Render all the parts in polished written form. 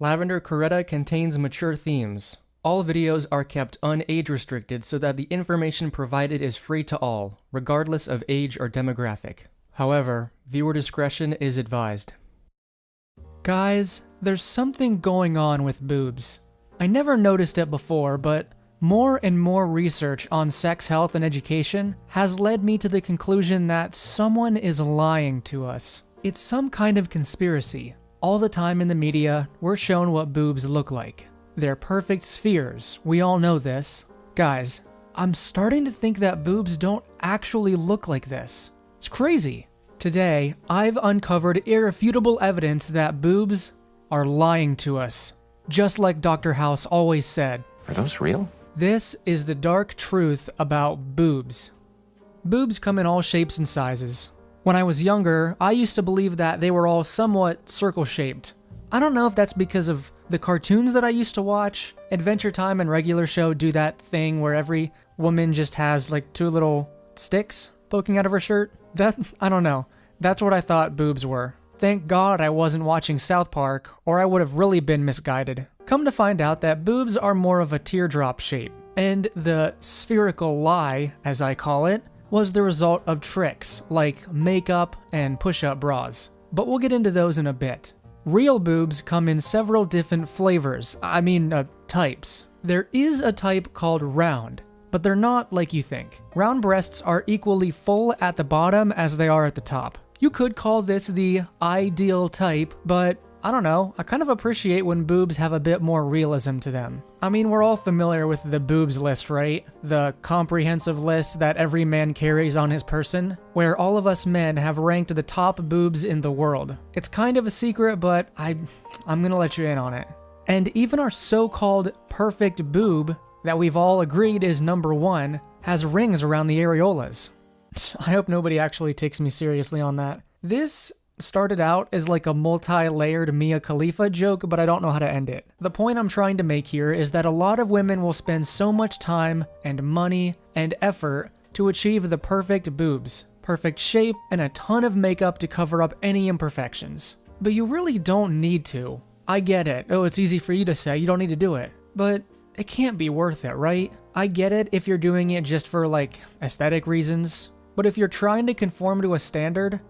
Lavender Corretta contains mature themes. All videos are kept unage restricted so that the information provided is free to all, regardless of age or demographic. However, viewer discretion is advised. Guys, there's something going on with boobs. I never noticed it before, but more and more research on sex health and education has led me to the conclusion that someone is lying to us. It's some kind of conspiracy. All the time in the media, we're shown what boobs look like. They're perfect spheres, we all know this. Guys, I'm starting to think that boobs don't actually look like this. It's crazy. Today, I've uncovered irrefutable evidence that boobs are lying to us. Just like Dr. House always said. Are those real? This is the dark truth about boobs. Boobs come in all shapes and sizes. When I was younger, I used to believe that they were all somewhat circle-shaped. I don't know if that's because of the cartoons that I used to watch. Adventure Time and Regular Show do that thing where every woman just has like two little sticks poking out of her shirt. I don't know. That's what I thought boobs were. Thank God I wasn't watching South Park, or I would have really been misguided. Come to find out that boobs are more of a teardrop shape, and the spherical lie, as I call it, was the result of tricks like makeup and push-up bras. But we'll get into those in a bit. Real boobs come in several different flavors, types. There is a type called round, but they're not like you think. Round breasts are equally full at the bottom as they are at the top. You could call this the ideal type, but I don't know, I kind of appreciate when boobs have a bit more realism to them. I mean, we're all familiar with the boobs list, right? The comprehensive list that every man carries on his person, where all of us men have ranked the top boobs in the world. It's kind of a secret, but I'm gonna let you in on it. And even our so-called perfect boob, that we've all agreed is number one, has rings around the areolas. I hope nobody actually takes me seriously on that. This started out as like a multi-layered Mia Khalifa joke, but I don't know how to end it. The point I'm trying to make here is that a lot of women will spend so much time and money and effort to achieve the perfect boobs, perfect shape, and a ton of makeup to cover up any imperfections. But you really don't need to. I get it. Oh, it's easy for you to say, you don't need to do it. But it can't be worth it, right? I get it if you're doing it just for like aesthetic reasons. But if you're trying to conform to a standard,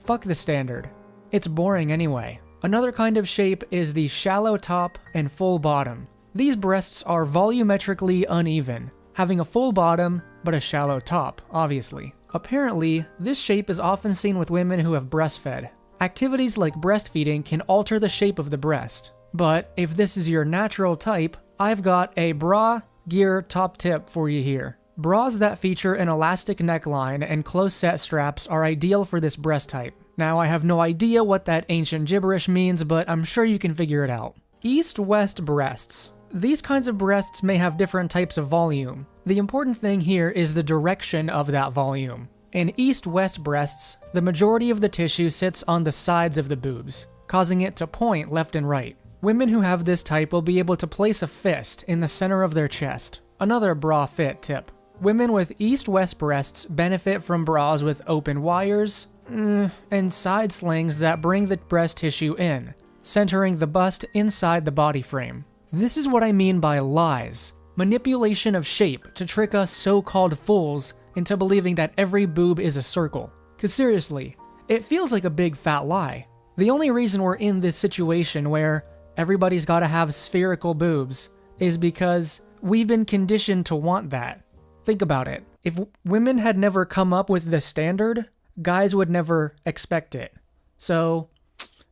fuck the standard. It's boring anyway. Another kind of shape is the shallow top and full bottom. These breasts are volumetrically uneven, having a full bottom but a shallow top, obviously. Apparently, this shape is often seen with women who have breastfed. Activities like breastfeeding can alter the shape of the breast. But if this is your natural type, I've got a bra gear top tip for you here. Bras that feature an elastic neckline and close-set straps are ideal for this breast type. Now, I have no idea what that ancient gibberish means, but I'm sure you can figure it out. East-west breasts. These kinds of breasts may have different types of volume. The important thing here is the direction of that volume. In east-west breasts, the majority of the tissue sits on the sides of the boobs, causing it to point left and right. Women who have this type will be able to place a fist in the center of their chest. Another bra fit tip. Women with east-west breasts benefit from bras with open wires and side slings that bring the breast tissue in, centering the bust inside the body frame. This is what I mean by lies. Manipulation of shape to trick us so-called fools into believing that every boob is a circle. 'Cause seriously, it feels like a big fat lie. The only reason we're in this situation where everybody's gotta have spherical boobs is because we've been conditioned to want that. Think about it. If women had never come up with the standard, guys would never expect it. So,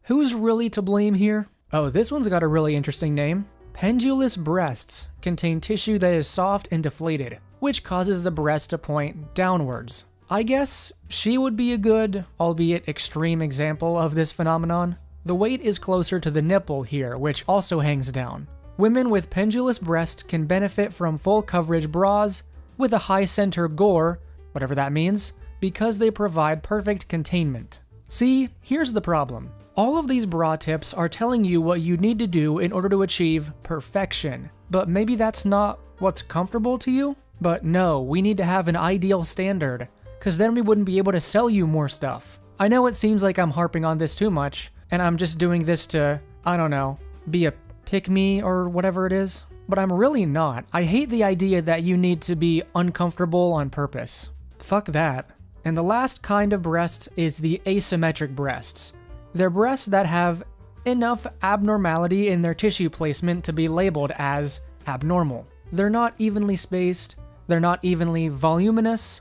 who's really to blame here? Oh, this one's got a really interesting name. Pendulous breasts contain tissue that is soft and deflated, which causes the breast to point downwards. I guess she would be a good, albeit extreme example of this phenomenon. The weight is closer to the nipple here, which also hangs down. Women with pendulous breasts can benefit from full coverage bras with a high center gore, whatever that means, because they provide perfect containment. See, here's the problem. All of these bra tips are telling you what you need to do in order to achieve perfection, but maybe that's not what's comfortable to you? But no, we need to have an ideal standard, because then we wouldn't be able to sell you more stuff. I know it seems like I'm harping on this too much, and I'm just doing this to, I don't know, be a pick me or whatever it is. But I'm really not. I hate the idea that you need to be uncomfortable on purpose. Fuck that. And the last kind of breast is the asymmetric breasts. They're breasts that have enough abnormality in their tissue placement to be labeled as abnormal. They're not evenly spaced, they're not evenly voluminous,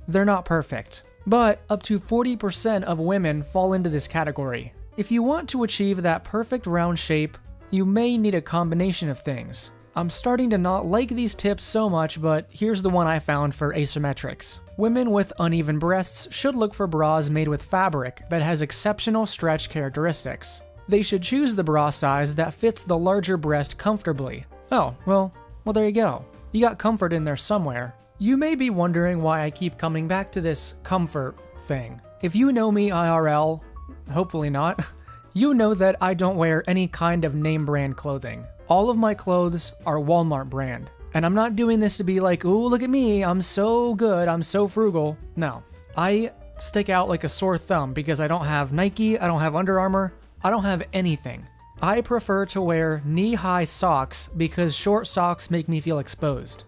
they're not perfect. But up to 40% of women fall into this category. If you want to achieve that perfect round shape, you may need a combination of things. I'm starting to not like these tips so much, but here's the one I found for asymmetrics. Women with uneven breasts should look for bras made with fabric that has exceptional stretch characteristics. They should choose the bra size that fits the larger breast comfortably. Oh, well, there you go. You got comfort in there somewhere. You may be wondering why I keep coming back to this comfort thing. If you know me IRL, hopefully not, you know that I don't wear any kind of name brand clothing. All of my clothes are Walmart brand. And I'm not doing this to be like, ooh, look at me, I'm so good, I'm so frugal. No. I stick out like a sore thumb because I don't have Nike, I don't have Under Armour, I don't have anything. I prefer to wear knee-high socks because short socks make me feel exposed.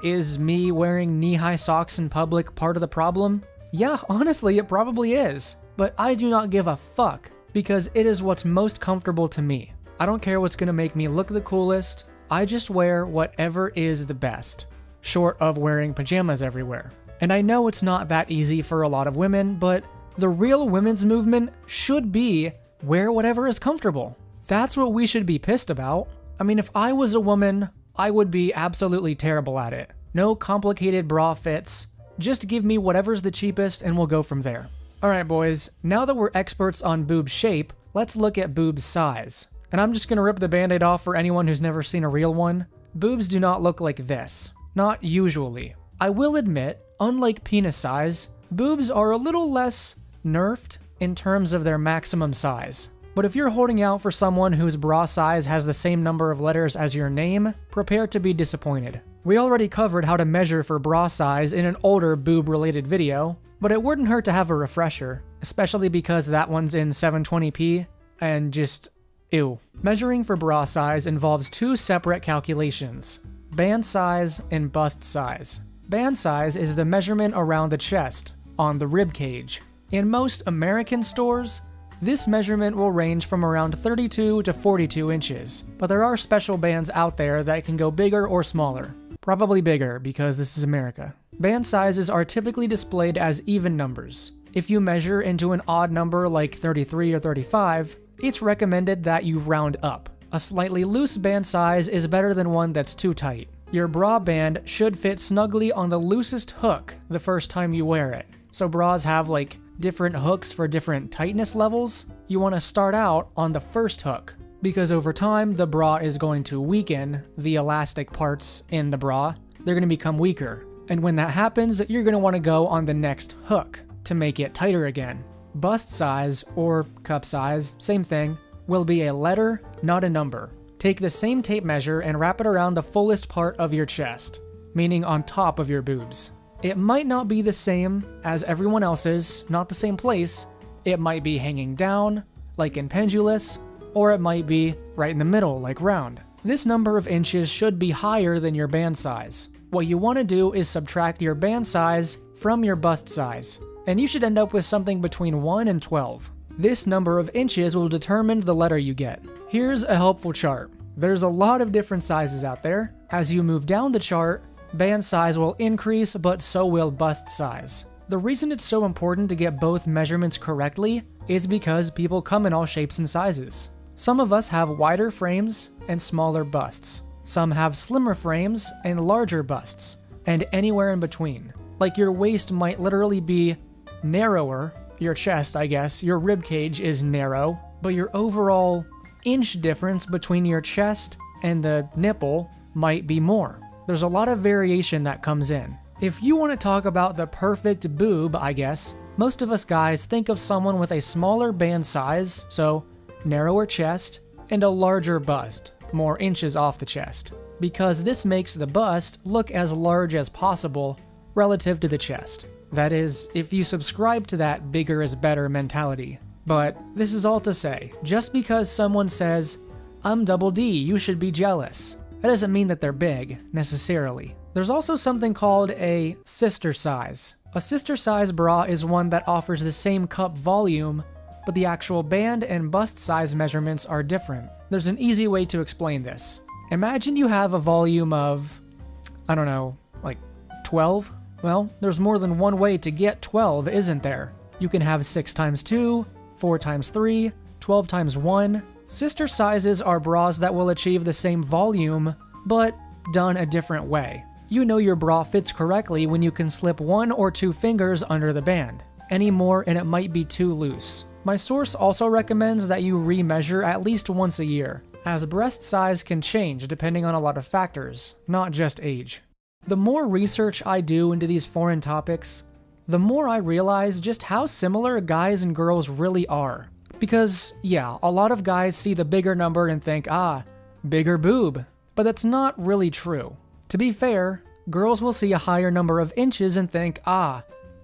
Is me wearing knee-high socks in public part of the problem? Yeah, honestly, it probably is. But I do not give a fuck because it is what's most comfortable to me. I don't care what's gonna make me look the coolest. I just wear whatever is the best, short of wearing pajamas everywhere. And I know it's not that easy for a lot of women, but the real women's movement should be wear whatever is comfortable. That's what we should be pissed about. I mean, if I was a woman, I would be absolutely terrible at it. No complicated bra fits. Just give me whatever's the cheapest and we'll go from there. Alright boys, now that we're experts on boob shape, let's look at boob size. And I'm just gonna rip the band-aid off for anyone who's never seen a real one. Boobs do not look like this. Not usually. I will admit, unlike penis size, boobs are a little less nerfed in terms of their maximum size. But if you're holding out for someone whose bra size has the same number of letters as your name, prepare to be disappointed. We already covered how to measure for bra size in an older boob-related video, but it wouldn't hurt to have a refresher, especially because that one's in 720p, and just ew. Measuring for bra size involves two separate calculations: band size and bust size. Band size is the measurement around the chest, on the rib cage. In most American stores, this measurement will range from around 32 to 42 inches, but there are special bands out there that can go bigger or smaller. Probably bigger, because this is America. Band sizes are typically displayed as even numbers. If you measure into an odd number like 33 or 35, it's recommended that you round up. A slightly loose band size is better than one that's too tight. Your bra band should fit snugly on the loosest hook the first time you wear it. So bras have like different hooks for different tightness levels. You want to start out on the first hook, because over time the bra is going to weaken the elastic parts in the bra. They're going to become weaker. And when that happens, you're going to want to go on the next hook to make it tighter again. Bust size, or cup size, same thing, will be a letter, not a number. Take the same tape measure and wrap it around the fullest part of your chest, meaning on top of your boobs. It might not be the same as everyone else's, not the same place. It might be hanging down, like in pendulous, or it might be right in the middle, like round. This number of inches should be higher than your band size. What you want to do is subtract your band size from your bust size, and you should end up with something between 1 and 12. This number of inches will determine the letter you get. Here's a helpful chart. There's a lot of different sizes out there. As you move down the chart, band size will increase, but so will bust size. The reason it's so important to get both measurements correctly is because people come in all shapes and sizes. Some of us have wider frames and smaller busts. Some have slimmer frames and larger busts, and anywhere in between. Like your waist might literally be narrower, your chest, I guess, your rib cage is narrow, but your overall inch difference between your chest and the nipple might be more. There's a lot of variation that comes in. If you want to talk about the perfect boob, I guess, most of us guys think of someone with a smaller band size, so narrower chest, and a larger bust, more inches off the chest, because this makes the bust look as large as possible relative to the chest. That is, if you subscribe to that bigger is better mentality. But this is all to say, just because someone says, "I'm double D, you should be jealous," that doesn't mean that they're big, necessarily. There's also something called a sister size. A sister size bra is one that offers the same cup volume, but the actual band and bust size measurements are different. There's an easy way to explain this. Imagine you have a volume of, I don't know, like 12? Well, there's more than one way to get 12, isn't there? You can have 6 times 2, 4 times 3, 12 times 1. Sister sizes are bras that will achieve the same volume, but done a different way. You know your bra fits correctly when you can slip 1 or 2 fingers under the band. Any more and it might be too loose. My source also recommends that you remeasure at least once a year, as breast size can change depending on a lot of factors, not just age. The more research I do into these foreign topics, the more I realize just how similar guys and girls really are. Because, yeah, a lot of guys see the bigger number and think, bigger boob. But that's not really true. To be fair, girls will see a higher number of inches and think,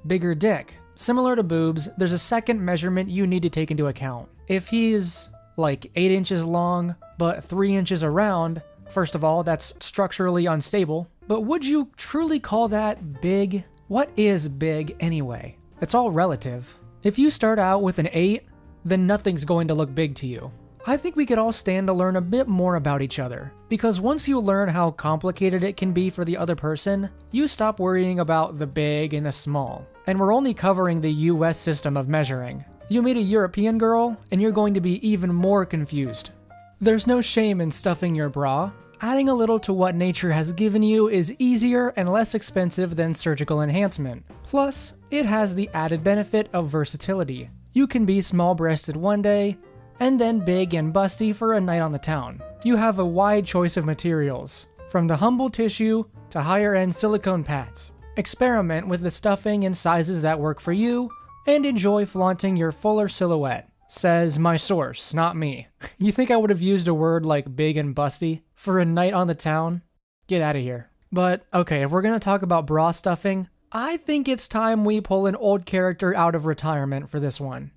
bigger dick. Similar to boobs, there's a second measurement you need to take into account. If he's like 8 inches long, but 3 inches around, first of all, that's structurally unstable. But would you truly call that big? What is big anyway? It's all relative. If you start out with an 8, then nothing's going to look big to you. I think we could all stand to learn a bit more about each other, because once you learn how complicated it can be for the other person, you stop worrying about the big and the small. And we're only covering the US system of measuring. You meet a European girl, and you're going to be even more confused. There's no shame in stuffing your bra. Adding a little to what nature has given you is easier and less expensive than surgical enhancement. Plus, it has the added benefit of versatility. You can be small-breasted one day, and then big and busty for a night on the town. You have a wide choice of materials, from the humble tissue to higher-end silicone pads. Experiment with the stuffing and sizes that work for you, and enjoy flaunting your fuller silhouette. Says my source, not me. You think I would have used a word like big and busty for a night on the town? Get out of here. But okay, if we're gonna talk about bra stuffing, I think it's time we pull an old character out of retirement for this one.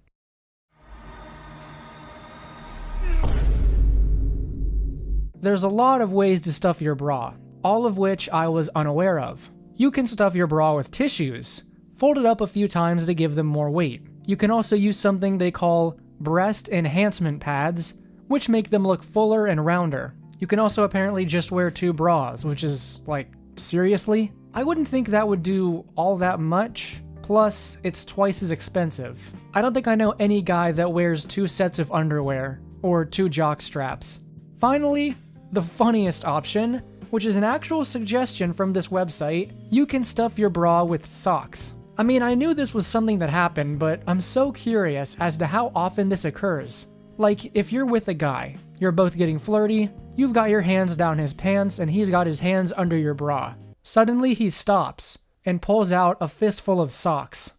There's a lot of ways to stuff your bra, all of which I was unaware of. You can stuff your bra with tissues, fold it up a few times to give them more weight. You can also use something they call breast enhancement pads, which make them look fuller and rounder. You can also apparently just wear 2 bras, which is like, seriously? I wouldn't think that would do all that much, plus it's twice as expensive. I don't think I know any guy that wears 2 sets of underwear, or 2 jock straps. Finally, the funniest option, which is an actual suggestion from this website, you can stuff your bra with socks. I mean, I knew this was something that happened, but I'm so curious as to how often this occurs. Like, if you're with a guy, you're both getting flirty, you've got your hands down his pants and he's got his hands under your bra. Suddenly he stops and pulls out a fistful of socks.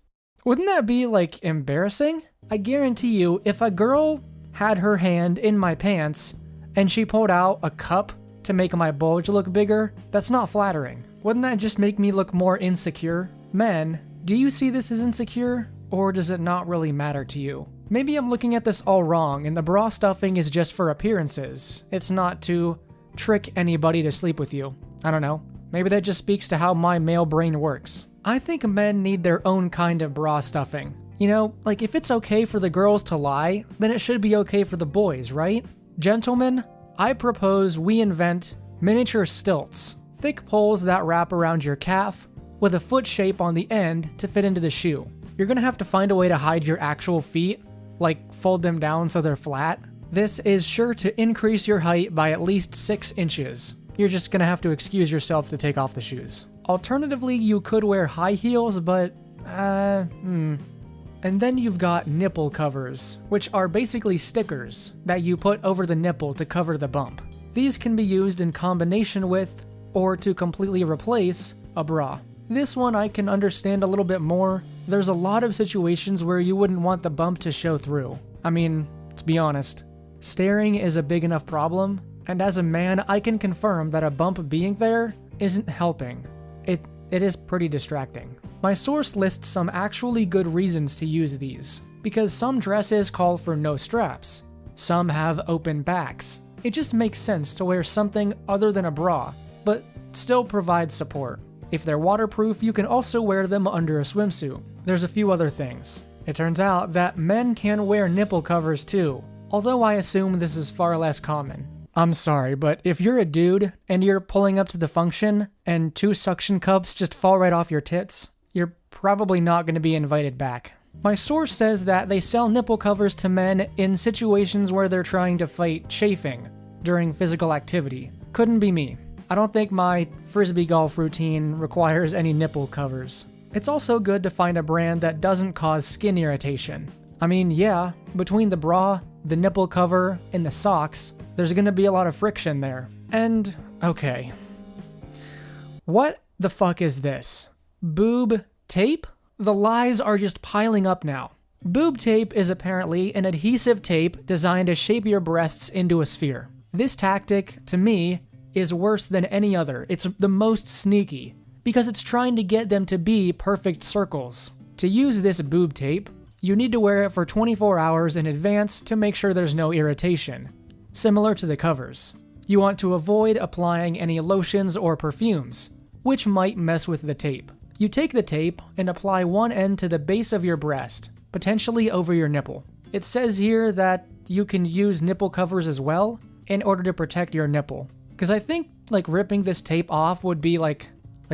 Wouldn't that be, like, embarrassing? I guarantee you, if a girl had her hand in my pants and she pulled out a cup to make my bulge look bigger, that's not flattering. Wouldn't that just make me look more insecure? Men, do you see this as insecure, or does it not really matter to you? Maybe I'm looking at this all wrong and the bra stuffing is just for appearances. It's not to trick anybody to sleep with you. I don't know. Maybe that just speaks to how my male brain works. I think men need their own kind of bra stuffing. You know, like if it's okay for the girls to lie, then it should be okay for the boys, right? Gentlemen, I propose we invent miniature stilts. Thick poles that wrap around your calf with a foot shape on the end to fit into the shoe. You're gonna have to find a way to hide your actual feet, like fold them down so they're flat. This is sure to increase your height by at least 6 inches. You're just gonna have to excuse yourself to take off the shoes. Alternatively, you could wear high heels, but, And then you've got nipple covers, which are basically stickers that you put over the nipple to cover the bump. These can be used in combination with, or to completely replace, a bra. This one I can understand a little bit more. There's a lot of situations where you wouldn't want the bump to show through. I mean, let's be honest. Staring is a big enough problem, and as a man, I can confirm that a bump being there isn't helping. It is pretty distracting. My source lists some actually good reasons to use these, because some dresses call for no straps. Some have open backs. It just makes sense to wear something other than a bra, but still provide support. If they're waterproof, you can also wear them under a swimsuit. There's a few other things. It turns out that men can wear nipple covers too, although I assume this is far less common. I'm sorry, but if you're a dude and you're pulling up to the function and 2 suction cups just fall right off your tits, you're probably not going to be invited back. My source says that they sell nipple covers to men in situations where they're trying to fight chafing during physical activity. Couldn't be me. I don't think my frisbee golf routine requires any nipple covers. It's also good to find a brand that doesn't cause skin irritation. I mean, yeah, between the bra, the nipple cover, and the socks, there's gonna be a lot of friction there. And, okay. What the fuck is this? Boob tape? The lies are just piling up now. Boob tape is apparently an adhesive tape designed to shape your breasts into a sphere. This tactic, to me, is worse than any other. It's the most sneaky, because it's trying to get them to be perfect circles. To use this boob tape, you need to wear it for 24 hours in advance to make sure there's no irritation, similar to the covers. You want to avoid applying any lotions or perfumes, which might mess with the tape. You take the tape and apply one end to the base of your breast, potentially over your nipple. It says here that you can use nipple covers as well in order to protect your nipple. Because I think like ripping this tape off would be like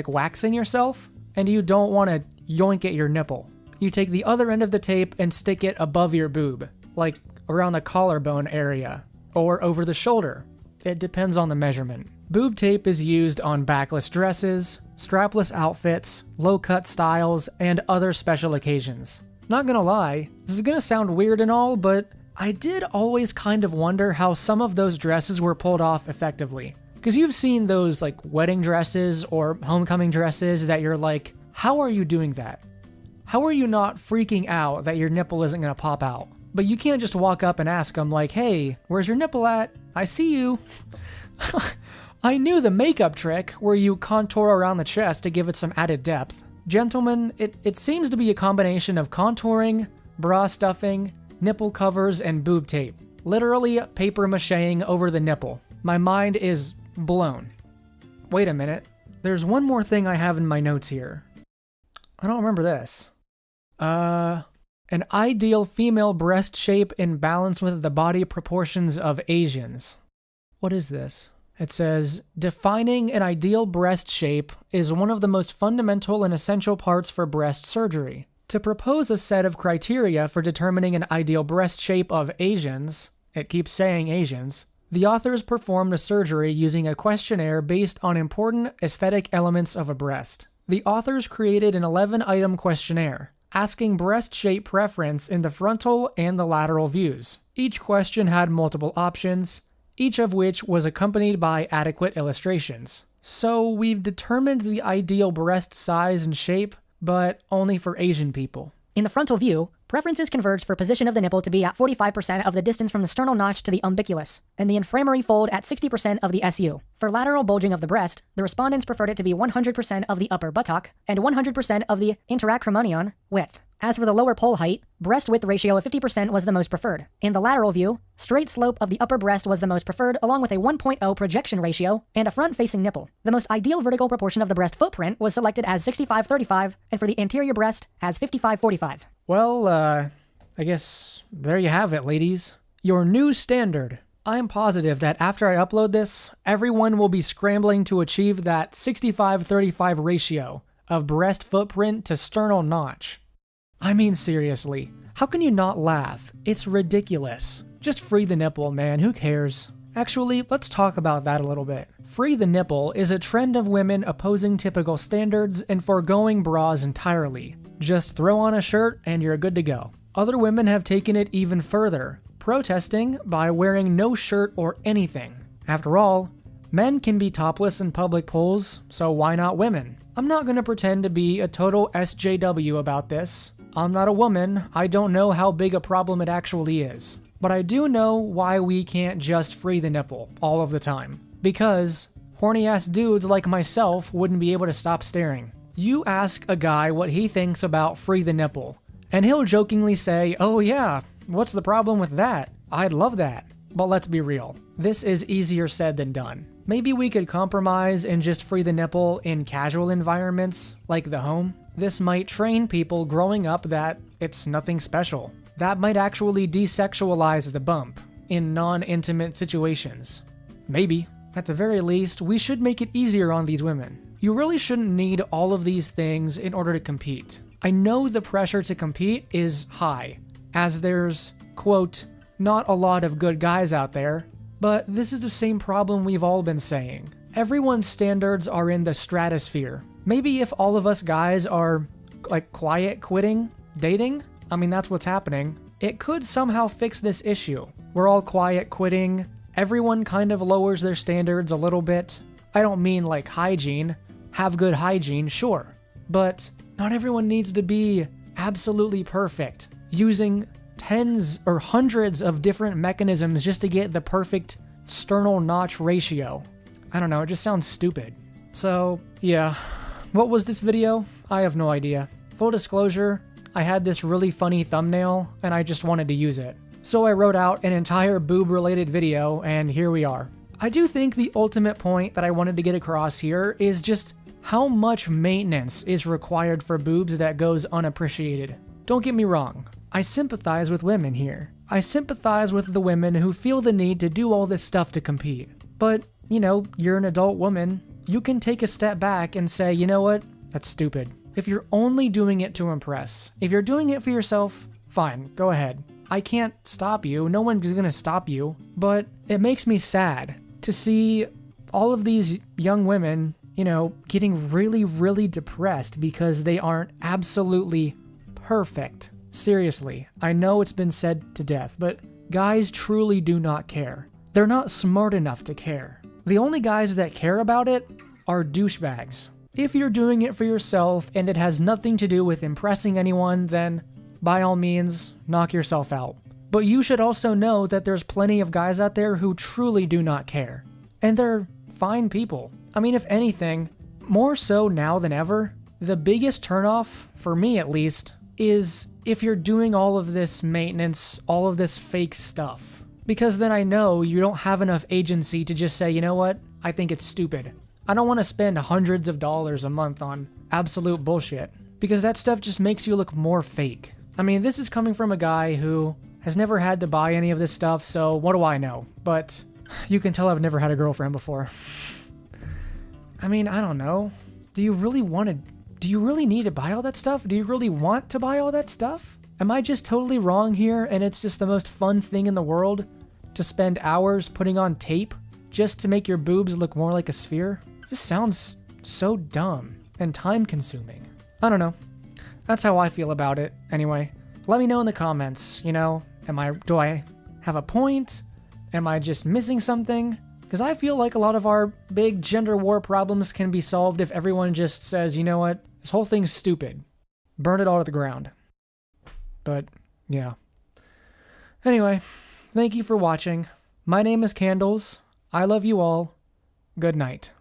waxing yourself, and you don't want to yoink at your nipple. You take the other end of the tape and stick it above your boob, like around the collarbone area, or over the shoulder. It depends on the measurement. Boob tape is used on backless dresses, strapless outfits, low-cut styles, and other special occasions. Not gonna lie, this is gonna sound weird and all, but I did always kind of wonder how some of those dresses were pulled off effectively. Because you've seen those like wedding dresses or homecoming dresses that you're like, how are you doing that? How are you not freaking out that your nipple isn't gonna pop out? But you can't just walk up and ask them like, hey, where's your nipple at? I see you. I knew the makeup trick where you contour around the chest to give it some added depth. Gentlemen, it seems to be a combination of contouring, bra stuffing, nipple covers, and boob tape. Literally paper macheing over the nipple. My mind is blown. Wait a minute. There's one more thing I have in my notes here. I don't remember this. An ideal female breast shape in balance with the body proportions of Asians. What is this? It says, defining an ideal breast shape is one of the most fundamental and essential parts for breast surgery. To propose a set of criteria for determining an ideal breast shape of Asians, it keeps saying Asians, the authors performed a surgery using a questionnaire based on important aesthetic elements of a breast. The authors created an 11-item questionnaire, asking breast shape preference in the frontal and the lateral views. Each question had multiple options, each of which was accompanied by adequate illustrations. So we've determined the ideal breast size and shape, but only for Asian people. In the frontal view, preferences converge for position of the nipple to be at 45% of the distance from the sternal notch to the umbiculus, and the inframemory fold at 60% of the SU. For lateral bulging of the breast, the respondents preferred it to be 100% of the upper buttock and 100% of the interacromonion width. As for the lower pole height, breast width ratio of 50% was the most preferred. In the lateral view, straight slope of the upper breast was the most preferred, along with a 1.0 projection ratio and a front-facing nipple. The most ideal vertical proportion of the breast footprint was selected as 65-35, and for the anterior breast as 55-45. Well, I guess there you have it, ladies. Your new standard. I am positive that after I upload this, everyone will be scrambling to achieve that 65-35 ratio of breast footprint to sternal notch. I mean, seriously, how can you not laugh? It's ridiculous. Just free the nipple, man, who cares? Actually, let's talk about that a little bit. Free the nipple is a trend of women opposing typical standards and foregoing bras entirely. Just throw on a shirt and you're good to go. Other women have taken it even further, protesting by wearing no shirt or anything. After all, men can be topless in public pools, so why not women? I'm not gonna pretend to be a total SJW about this. I'm not a woman, I don't know how big a problem it actually is. But I do know why we can't just free the nipple all of the time. Because horny-ass dudes like myself wouldn't be able to stop staring. You ask a guy what he thinks about free the nipple, And he'll jokingly say, oh yeah, what's the problem with that? I'd love that. But let's be real. This is easier said than done. Maybe we could compromise and just free the nipple in casual environments, like the home. This might train people growing up that it's nothing special. That might actually desexualize the bump in non-intimate situations. Maybe. At the very least, we should make it easier on these women. You really shouldn't need all of these things in order to compete. I know the pressure to compete is high, as there's, quote, not a lot of good guys out there, but this is the same problem we've all been saying. Everyone's standards are in the stratosphere. Maybe if all of us guys are, like, quiet quitting dating, I mean, that's what's happening, it could somehow fix this issue. We're all quiet quitting, everyone kind of lowers their standards a little bit. I don't mean like hygiene. Have good hygiene, sure. But not everyone needs to be absolutely perfect, using tens or hundreds of different mechanisms just to get the perfect sternal notch ratio. I don't know, it just sounds stupid. So, yeah. What was this video? I have no idea. Full disclosure, I had this really funny thumbnail and I just wanted to use it. So I wrote out an entire boob-related video, and here we are. I do think the ultimate point that I wanted to get across here is just how much maintenance is required for boobs that goes unappreciated. Don't get me wrong, I sympathize with women here. I sympathize with the women who feel the need to do all this stuff to compete. But, you know, you're an adult woman, you can take a step back and say, you know what, that's stupid. If you're only doing it to impress, if you're doing it for yourself, fine, go ahead. I can't stop you, no one's gonna stop you, but it makes me sad to see all of these young women, you know, getting really, really depressed because they aren't absolutely perfect. Seriously, I know it's been said to death, but guys truly do not care. They're not smart enough to care. The only guys that care about it are douchebags. If you're doing it for yourself and it has nothing to do with impressing anyone, then by all means, knock yourself out. But you should also know that there's plenty of guys out there who truly do not care. And they're fine people. I mean, if anything, more so now than ever, the biggest turnoff, for me at least, is if you're doing all of this maintenance, all of this fake stuff. Because then I know you don't have enough agency to just say, you know what, I think it's stupid. I don't want to spend hundreds of dollars a month on absolute bullshit. Because that stuff just makes you look more fake. I mean, this is coming from a guy who has never had to buy any of this stuff, so what do I know? But you can tell I've never had a girlfriend before. I mean, I don't know. Do you really need to buy all that stuff? Do you really want to buy all that stuff? Am I just totally wrong here and it's just the most fun thing in the world to spend hours putting on tape just to make your boobs look more like a sphere? It just sounds so dumb and time consuming. I don't know. That's how I feel about it, anyway. Let me know in the comments, you know, do I have a point? Am I just missing something? Because I feel like a lot of our big gender war problems can be solved if everyone just says, you know what, this whole thing's stupid. Burn it all to the ground. But, yeah. Anyway, thank you for watching. My name is Candles. I love you all. Good night.